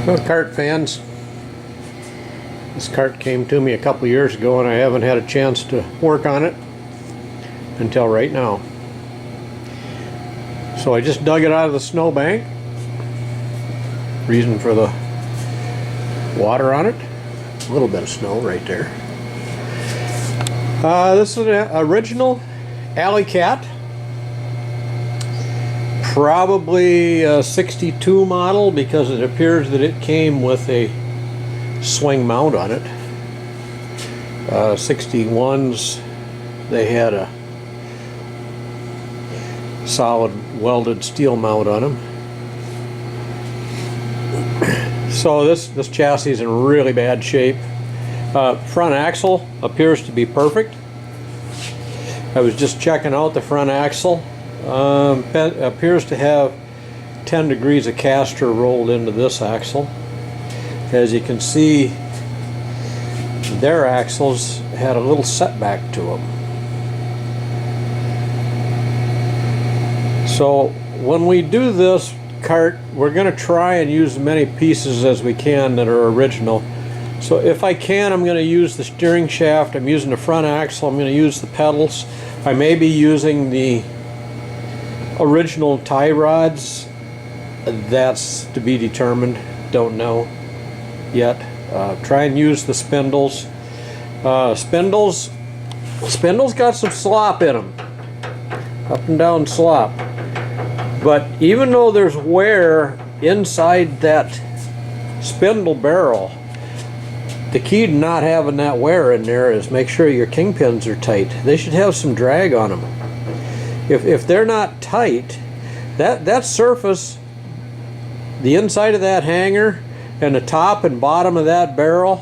Well, Kart fans, this Kart came to me a couple years ago and I haven't had a chance to work on it until right now. So I just dug it out of the snowbank. Reason for the water on it, a little bit of snow right there. This is an original Alley Cat. Probably a 62 model because it appears that it came with a swing mount on it. 61s, they had a solid welded steel mount on them. So this chassis is in really bad shape. Front axle appears to be perfect. I was just checking out the front axle. Appears to have 10 degrees of caster rolled into this axle. As you can see, their axles had a little setback to them. So when we do this Kart, we're going to try and use as many pieces as we can that are original. So if I can, I'm going to use the steering shaft, I'm using the front axle, I'm going to use the pedals. I may be using the original tie rods. That's to be determined, don't know yet. Try and use the spindles. Spindles got some slop in them, up and down slop. But even though there's wear inside that spindle barrel, the key to not having that wear in there is make sure your kingpins are tight. They should have some drag on them. If they're not tight, that surface, the inside of that hanger and the top and bottom of that barrel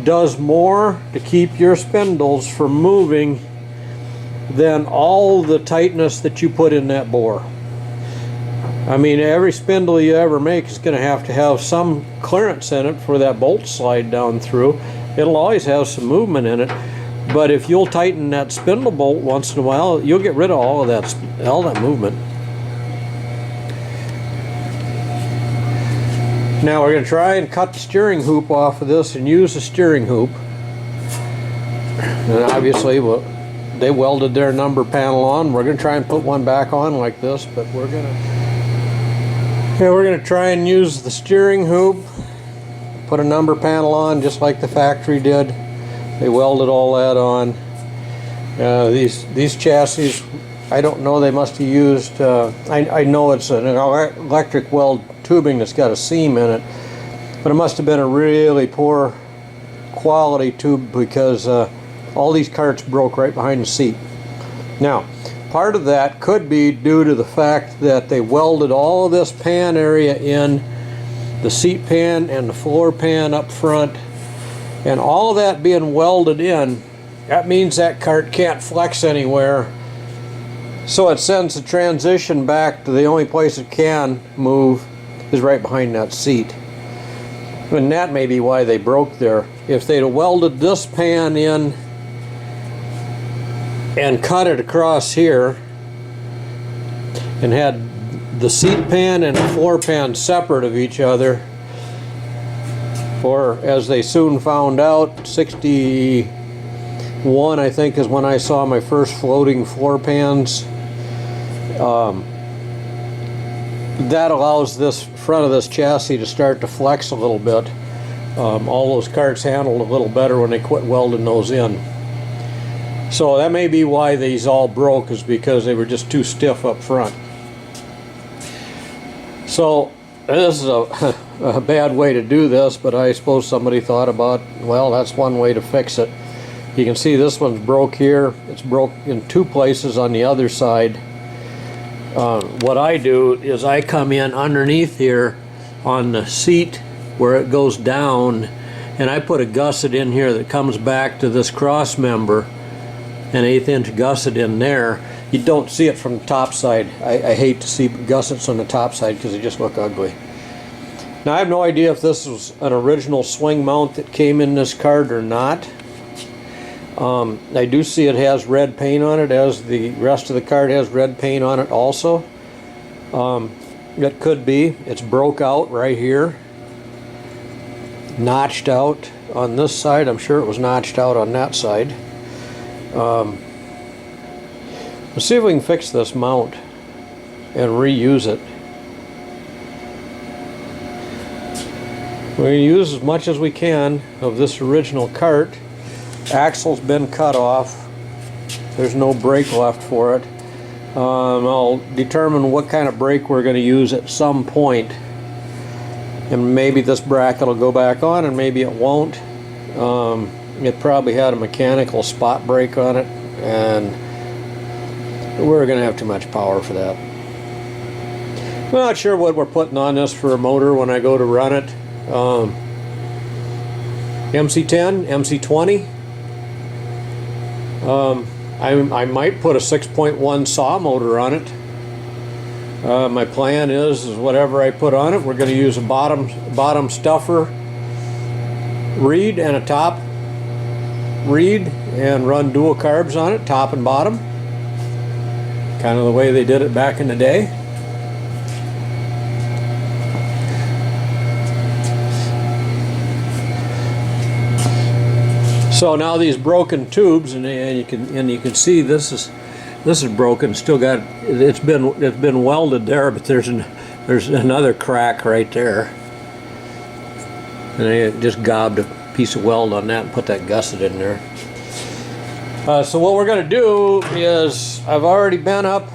does more to keep your spindles from moving than all the tightness that you put in that bore. I mean, every spindle you ever make is going to have some clearance in it for that bolt slide down through. It'll always have some movement in it. But if you'll tighten that spindle bolt once in a while, you'll get rid of all that movement. Now we're going to try and cut the steering hoop off of this and use the steering hoop. And obviously, they welded their number panel on. We're going to try and put one back on like this, but we're going to try and use the steering hoop, put a number panel on just like the factory did. They welded all that on. These chassis, I don't know, they must have used, I know it's an electric weld tubing that's got a seam in it, but it must have been a really poor quality tube because all these Karts broke right behind the seat. Now, part of that could be due to the fact that they welded all of this pan area in, the seat pan and the floor pan up front. And all of that being welded in, that means that Kart can't flex anywhere. So it sends the transition back to the only place it can move is right behind that seat. And that may be why they broke there. If they'd have welded this pan in and cut it across here and had the seat pan and the floor pan separate of each other, or as they soon found out, 61 I think is when I saw my first floating floor pans. That allows this front of this chassis to start to flex a little bit. All those Karts handled a little better when they quit welding those in. So that may be why these all broke, is because they were just too stiff up front. So this is a bad way to do this, but I suppose somebody thought about, well, that's one way to fix it. You can see this one's broke here. It's broke in two places on the other side. What I do is I come in underneath here on the seat where it goes down, and I put a gusset in here that comes back to this cross member, an 1/8 inch gusset in there. You don't see it from the top side. I hate to see gussets on the top side because they just look ugly. Now I have no idea if this was an original swing mount that came in this Kart or not. I do see it has red paint on it, as the rest of the Kart has red paint on it also. It could be. It's broke out right here. notched out on this side. I'm sure it was notched out on that side. Let's see if we can fix this mount and reuse it. We're going to use as much as we can of this original Kart. Axle's been cut off. There's no brake left for it. I'll determine what kind of brake we're going to use at some point. And maybe this bracket will go back on and maybe it won't. It probably had a mechanical spot brake on it, and we're going to have too much power for that. I'm not sure what we're putting on this for a motor when I go to run it. MC10, MC20. I might put a 6.1 saw motor on it. My plan is whatever I put on it, we're going to use a bottom stuffer reed and a top reed and run dual carbs on it, top and bottom. Kind of the way they did it back in the day. So now these broken tubes, and you can see this is broken. Still got it's been welded there, but there's another crack right there, and I just gobbed a piece of weld on that and put that gusset in there. So what we're going to do is, I've already bent up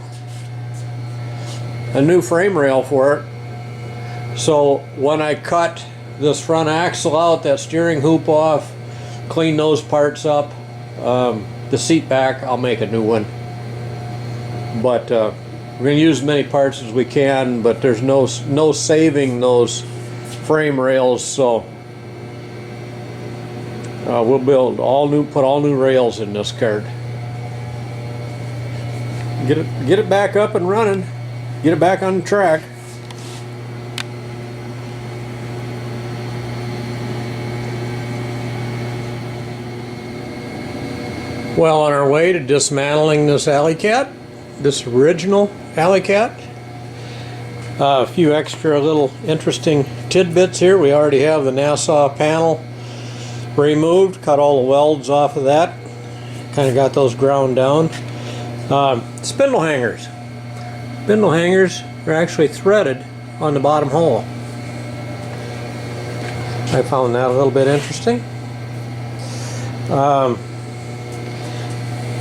a new frame rail for it. So when I cut this front axle out, that steering hoop off, clean those parts up, the seat back, I'll make a new one. But we're going to use as many parts as we can, but there's no saving those frame rails, so we'll build put all new rails in this Kart. Get it back up and running, get it back on the track. Well, on our way to dismantling this Alley Cat, this original Alley Cat. A few extra little interesting tidbits here. We already have the Nassau panel removed, cut all the welds off of that. Kind of got those ground down. Spindle hangers. Spindle hangers are actually threaded on the bottom hole. I found that a little bit interesting.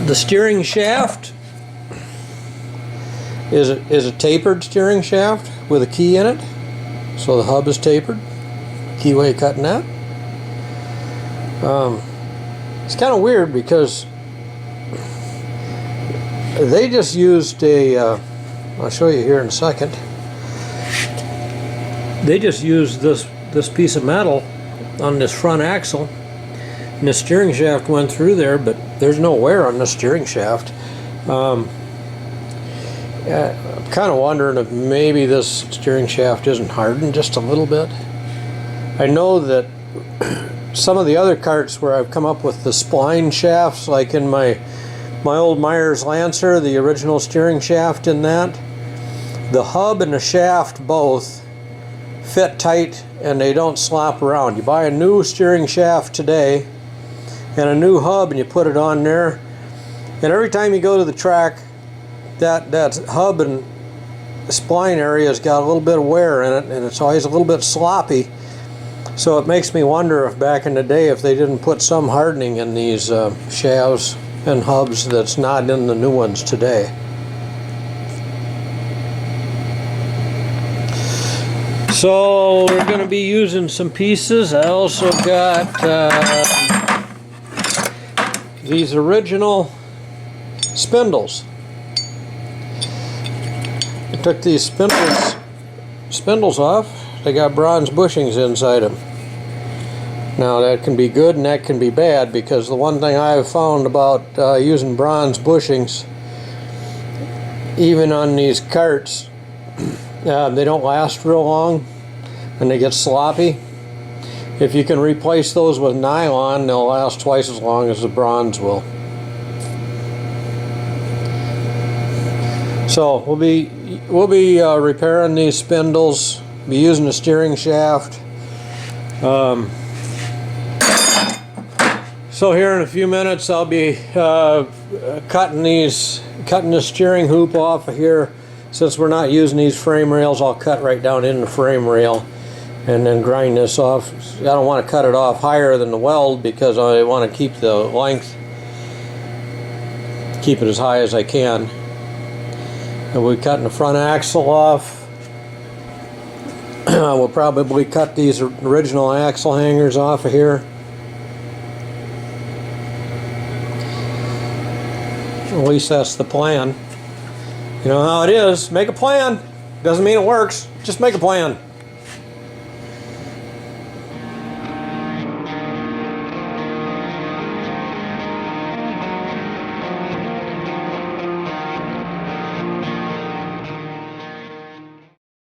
The steering shaft is a tapered steering shaft with a key in it, so the hub is tapered. Keyway cutting that. It's kind of weird because they just used a I'll show you here in a second. They just used this piece of metal on this front axle, and the steering shaft went through there, but there's no wear on the steering shaft. I'm kind of wondering if maybe this steering shaft isn't hardened just a little bit. I know that some of the other karts where I've come up with the spline shafts, like in my old Myers Lancer, the original steering shaft in that, the hub and the shaft both fit tight and they don't slop around. You buy a new steering shaft today and a new hub and you put it on there, and every time you go to the track, that hub and spline area has got a little bit of wear in it, and it's always a little bit sloppy. So it makes me wonder if back in the day if they didn't put some hardening in these shafts and hubs that's not in the new ones today. So we're going to be using some pieces. I also got these original spindles. I took these spindles off. They got bronze bushings inside them. Now that can be good and that can be bad, because the one thing I've found about using bronze bushings, even on these karts, they don't last real long and they get sloppy. If you can replace those with nylon, they'll last twice as long as the bronze will. So we'll be repairing these spindles, be using the steering shaft. So here in a few minutes I'll be cutting the steering hoop off of here. Since we're not using these frame rails, I'll cut right down in the frame rail and then grind this off. I don't want to cut it off higher than the weld because I want to keep the length, keep it as high as I can. And we're cutting the front axle off. We'll probably cut these original axle hangers off of here. At least that's the plan. You know how it is. Make a plan. Doesn't mean it works. Just make a plan.